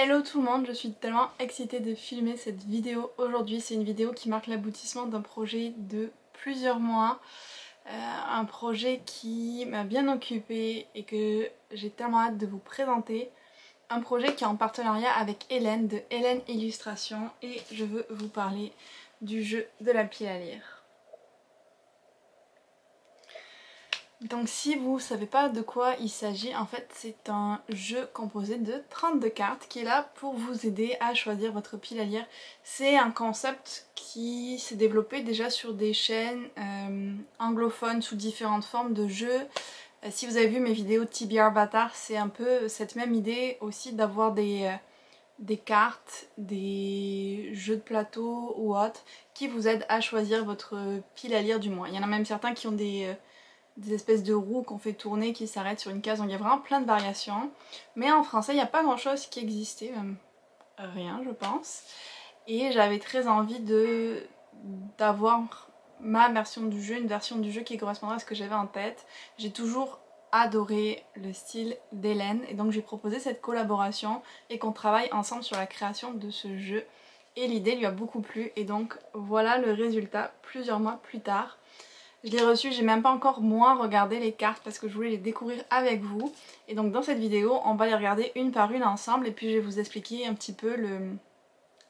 Hello tout le monde, je suis tellement excitée de filmer cette vidéo aujourd'hui. C'est une vidéo qui marque l'aboutissement d'un projet de plusieurs mois. Un projet qui m'a bien occupée et que j'ai tellement hâte de vous présenter. Un projet qui est en partenariat avec Hélène de Hélène Illustration et je veux vous parler du jeu de la pile à lire. Donc si vous ne savez pas de quoi il s'agit, en fait c'est un jeu composé de 32 cartes qui est là pour vous aider à choisir votre pile à lire. C'est un concept qui s'est développé déjà sur des chaînes anglophones sous différentes formes de jeux. Si vous avez vu mes vidéos de TBR Bâtard, c'est un peu cette même idée aussi d'avoir des cartes, des jeux de plateau ou autres qui vous aident à choisir votre pile à lire du mois. Il y en a même certains qui ont des espèces de roues qu'on fait tourner qui s'arrêtent sur une case, donc il y a vraiment plein de variations. Mais en français, il n'y a pas grand chose qui existait, même rien je pense. Et j'avais très envie d'avoir ma version du jeu, une version du jeu qui correspondrait à ce que j'avais en tête. J'ai toujours adoré le style d'Hélène et donc j'ai proposé cette collaboration et qu'on travaille ensemble sur la création de ce jeu. Et l'idée lui a beaucoup plu et donc voilà le résultat plusieurs mois plus tard. Je l'ai reçu, j'ai même pas encore moins regardé les cartes parce que je voulais les découvrir avec vous. Et donc dans cette vidéo, on va les regarder une par une ensemble et puis je vais vous expliquer un petit peu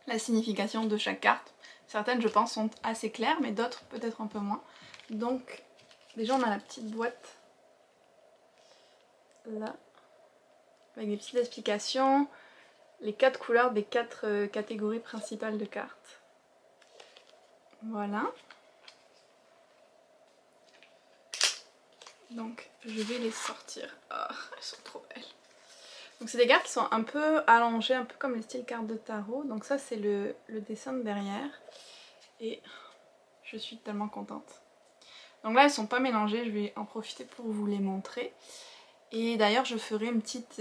la signification de chaque carte. Certaines je pense sont assez claires mais d'autres peut-être un peu moins. Donc déjà on a la petite boîte là avec des petites explications, les 4 couleurs des 4 catégories principales de cartes. Voilà. Donc je vais les sortir. Oh, elles sont trop belles. Donc c'est des cartes qui sont un peu allongées, un peu comme les styles cartes de tarot. Donc ça c'est le dessin de derrière. Et je suis tellement contente. Donc là elles sont pas mélangées, je vais en profiter pour vous les montrer. Et d'ailleurs je ferai une petite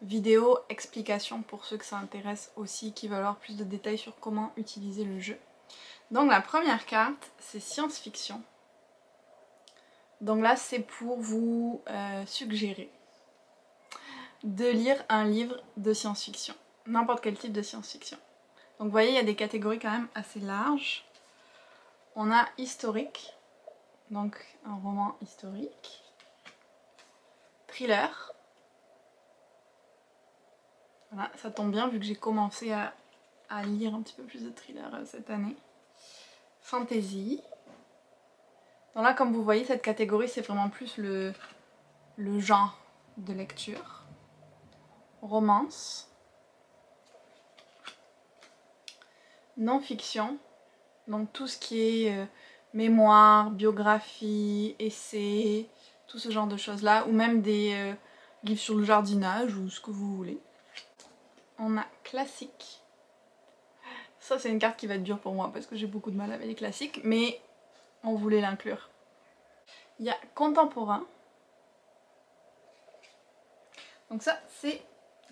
vidéo explication pour ceux que ça intéresse aussi, qui veulent avoir plus de détails sur comment utiliser le jeu. Donc la première carte c'est science-fiction. Donc là c'est pour vous suggérer de lire un livre de science-fiction, n'importe quel type de science-fiction. Donc vous voyez il y a des catégories quand même assez larges. On a historique, donc un roman historique, thriller, voilà ça tombe bien vu que j'ai commencé à lire un petit peu plus de thriller cette année, fantasy. Donc là comme vous voyez cette catégorie c'est vraiment plus le genre de lecture, romance, non-fiction, donc tout ce qui est mémoire, biographie, essai, tout ce genre de choses là, ou même des livres sur le jardinage ou ce que vous voulez. On a classique. Ça c'est une carte qui va être dure pour moi parce que j'ai beaucoup de mal avec les classiques, mais on voulait l'inclure. Il y a contemporain. Donc ça c'est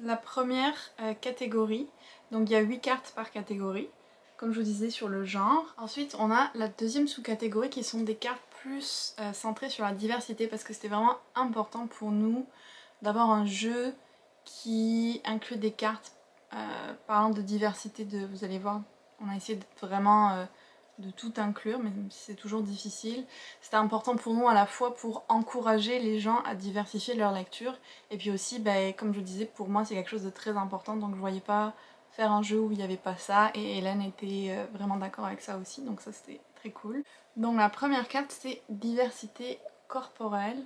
la première catégorie. Donc il y a 8 cartes par catégorie, comme je vous disais sur le genre. Ensuite on a la deuxième sous-catégorie qui sont des cartes plus centrées sur la diversité parce que c'était vraiment important pour nous d'avoir un jeu qui inclut des cartes parlant de diversité. Vous allez voir, on a essayé de vraiment de tout inclure, mais c'est toujours difficile. C'était important pour nous à la fois pour encourager les gens à diversifier leur lecture et puis aussi, comme je vous disais, pour moi c'est quelque chose de très important, donc je voyais pas faire un jeu où il n'y avait pas ça et Hélène était vraiment d'accord avec ça aussi, donc ça c'était très cool. Donc la première carte c'est diversité corporelle.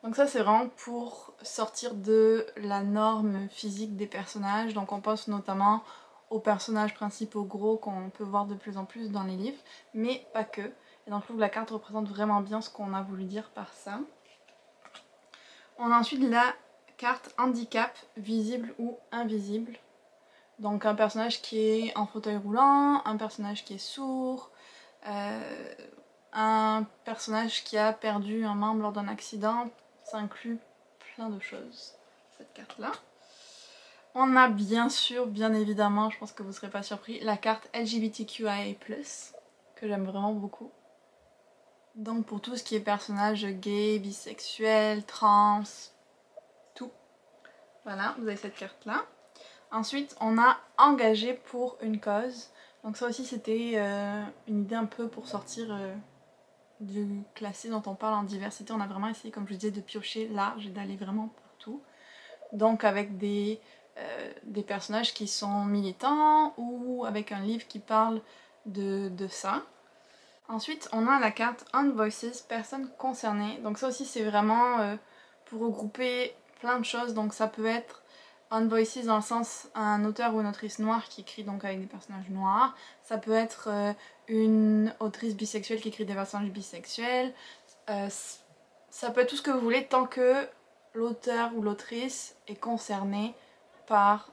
Donc ça c'est vraiment pour sortir de la norme physique des personnages, donc on pense notamment aux personnages principaux gros qu'on peut voir de plus en plus dans les livres, mais pas que. Et donc je trouve que la carte représente vraiment bien ce qu'on a voulu dire par ça. On a ensuite la carte handicap, visible ou invisible. Donc un personnage qui est en fauteuil roulant, un personnage qui est sourd, un personnage qui a perdu un membre lors d'un accident. Ça inclut plein de choses, cette carte-là. On a bien sûr, bien évidemment, je pense que vous ne serez pas surpris, la carte LGBTQIA+, que j'aime vraiment beaucoup. Donc pour tout ce qui est personnage gay, bisexuel, trans, tout. Voilà, vous avez cette carte-là. Ensuite, on a engagé pour une cause. Donc ça aussi, c'était une idée un peu pour sortir du classé dont on parle en diversité. On a vraiment essayé, comme je disais, de piocher large et d'aller vraiment partout. Donc avec des personnages qui sont militants ou avec un livre qui parle de ça. Ensuite, on a la carte On Voices, personnes concernées. Donc ça aussi, c'est vraiment pour regrouper plein de choses. Donc ça peut être On Voices dans le sens un auteur ou une autrice noire qui écrit donc avec des personnages noirs. Ça peut être une autrice bisexuelle qui écrit des personnages bisexuels. Ça peut être tout ce que vous voulez tant que l'auteur ou l'autrice est concerné par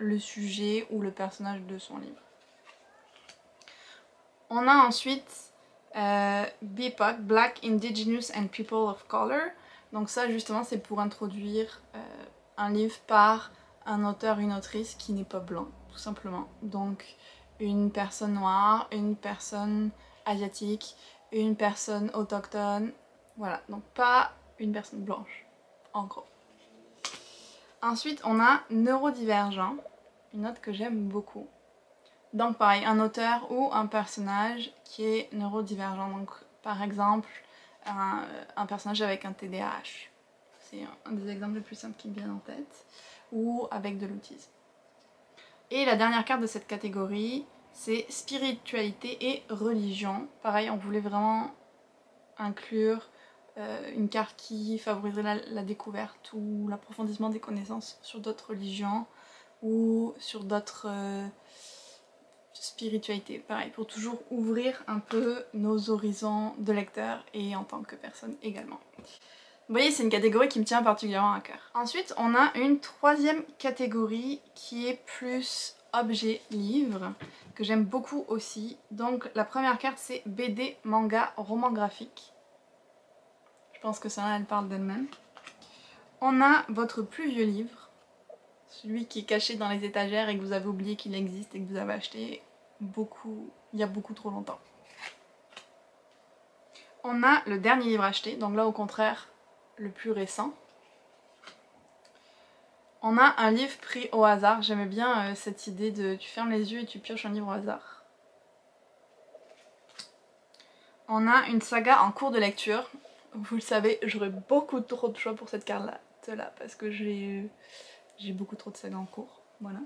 le sujet ou le personnage de son livre. On a ensuite BIPOC, Black, Indigenous and People of Color. Donc ça justement c'est pour introduire un livre par un auteur ou une autrice qui n'est pas blanc, tout simplement. Donc une personne noire, une personne asiatique, une personne autochtone, voilà, donc pas une personne blanche, en gros. Ensuite on a neurodivergent, une note que j'aime beaucoup. Donc pareil, un auteur ou un personnage qui est neurodivergent. Donc par exemple, un personnage avec un TDAH. C'est un des exemples les plus simples qui me viennent en tête. Ou avec de l'autisme. Et la dernière carte de cette catégorie, c'est spiritualité et religion. Pareil, on voulait vraiment inclure une carte qui favoriserait la découverte ou l'approfondissement des connaissances sur d'autres religions ou sur d'autres spiritualités. Pareil, pour toujours ouvrir un peu nos horizons de lecteurs et en tant que personne également. Vous voyez, c'est une catégorie qui me tient particulièrement à cœur. Ensuite, on a une troisième catégorie qui est plus objet livre, que j'aime beaucoup aussi. Donc la première carte c'est BD, manga, roman graphique. Je pense que ça, elle parle d'elle-même. On a votre plus vieux livre, celui qui est caché dans les étagères et que vous avez oublié qu'il existe et que vous avez acheté il y a beaucoup trop longtemps. On a le dernier livre acheté, donc là au contraire, le plus récent. On a un livre pris au hasard, j'aimais bien cette idée de tu fermes les yeux et tu pioches un livre au hasard. On a une saga en cours de lecture. Vous le savez, j'aurais beaucoup trop de choix pour cette carte-là parce que j'ai beaucoup trop de sagas en cours. Voilà.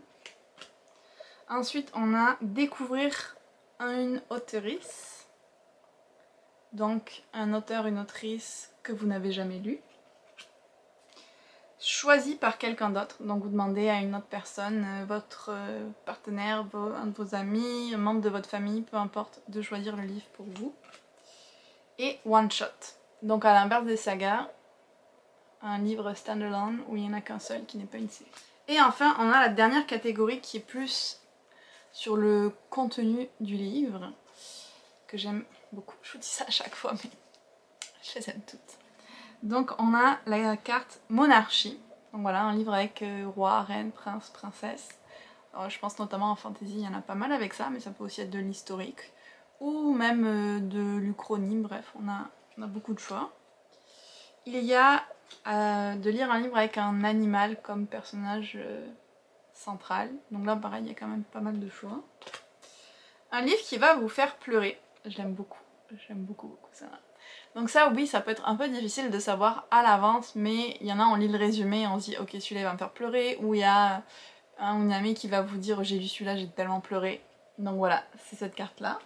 Ensuite, on a découvrir une auteurice. Donc, un auteur, une autrice que vous n'avez jamais lu. Choisi par quelqu'un d'autre. Donc, vous demandez à une autre personne, votre partenaire, un de vos amis, un membre de votre famille, peu importe, de choisir le livre pour vous. Et one shot. Donc, à l'inverse des sagas, un livre standalone où il n'y en a qu'un seul qui n'est pas une série. Et enfin, on a la dernière catégorie qui est plus sur le contenu du livre, que j'aime beaucoup. Je vous dis ça à chaque fois, mais je les aime toutes. Donc on a la carte monarchie. Donc voilà, un livre avec roi, reine, prince, princesse. Alors, je pense notamment en fantasy, il y en a pas mal avec ça, mais ça peut aussi être de l'historique. Ou même de l'uchronie, bref, on a beaucoup de choix. Il y a de lire un livre avec un animal comme personnage central. Donc là pareil, il y a quand même pas mal de choix. Un livre qui va vous faire pleurer. Je l'aime beaucoup. J'aime beaucoup ça. Donc ça oui, ça peut être un peu difficile de savoir à l'avance, mais il y en a, on lit le résumé et on se dit ok, celui-là il va me faire pleurer. Ou il y a un ou une amie qui va vous dire j'ai lu celui-là, j'ai tellement pleuré. Donc voilà, c'est cette carte là.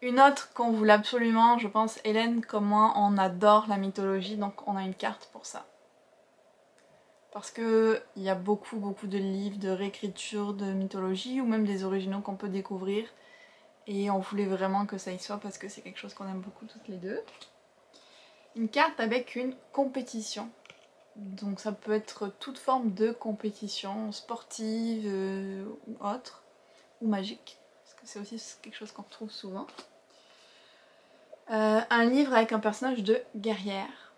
Une autre qu'on voulait absolument, je pense Hélène comme moi, on adore la mythologie, donc on a une carte pour ça. Parce que il y a beaucoup de livres de réécriture de mythologie ou même des originaux qu'on peut découvrir. Et on voulait vraiment que ça y soit parce que c'est quelque chose qu'on aime beaucoup toutes les deux. Une carte avec une compétition. Donc ça peut être toute forme de compétition sportive ou autre, ou magique. Parce que c'est aussi quelque chose qu'on retrouve souvent. Un livre avec un personnage de guerrière.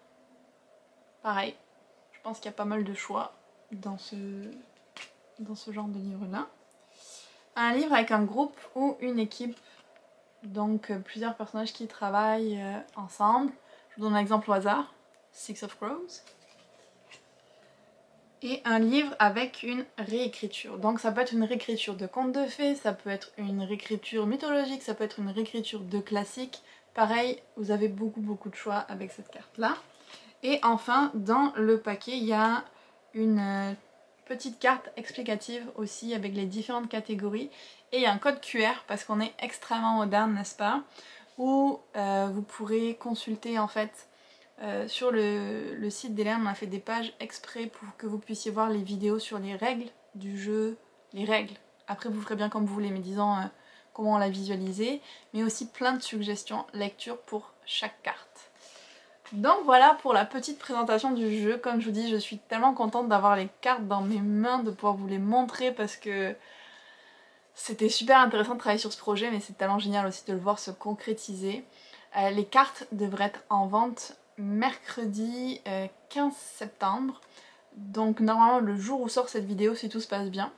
Pareil, je pense qu'il y a pas mal de choix dans ce genre de livre-là. Un livre avec un groupe ou une équipe, donc plusieurs personnages qui travaillent ensemble. Je vous donne un exemple au hasard, Six of Crows. Et un livre avec une réécriture. Donc ça peut être une réécriture de contes de fées, ça peut être une réécriture mythologique, ça peut être une réécriture de classique. Pareil, vous avez beaucoup de choix avec cette carte là. Et enfin, dans le paquet, il y a une petite carte explicative aussi avec les différentes catégories. Et il y a un code QR parce qu'on est extrêmement moderne, n'est-ce pas? Où vous pourrez consulter en fait sur le site d'Hélène, on a fait des pages exprès pour que vous puissiez voir les vidéos sur les règles du jeu, les règles. Après vous ferez bien comme vous voulez, mais disons comment on l'a visualisé, mais aussi plein de suggestions lecture pour chaque carte. Donc voilà pour la petite présentation du jeu. Comme je vous dis, je suis tellement contente d'avoir les cartes dans mes mains, de pouvoir vous les montrer parce que c'était super intéressant de travailler sur ce projet, mais c'est tellement génial aussi de le voir se concrétiser. Les cartes devraient être en vente mercredi 15 septembre. Donc normalement le jour où sort cette vidéo si tout se passe bien.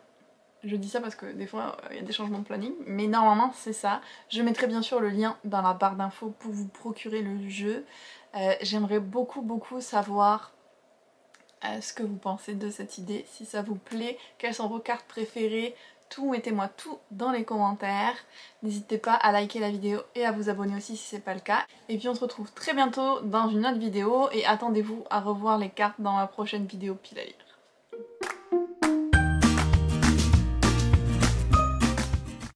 Je dis ça parce que des fois il y a des changements de planning, mais normalement c'est ça. Je mettrai bien sûr le lien dans la barre d'infos pour vous procurer le jeu. J'aimerais beaucoup savoir ce que vous pensez de cette idée, si ça vous plaît, quelles sont vos cartes préférées, tout, mettez-moi tout dans les commentaires. N'hésitez pas à liker la vidéo et à vous abonner aussi si c'est pas le cas. Et puis on se retrouve très bientôt dans une autre vidéo et attendez-vous à revoir les cartes dans ma prochaine vidéo pile à lire.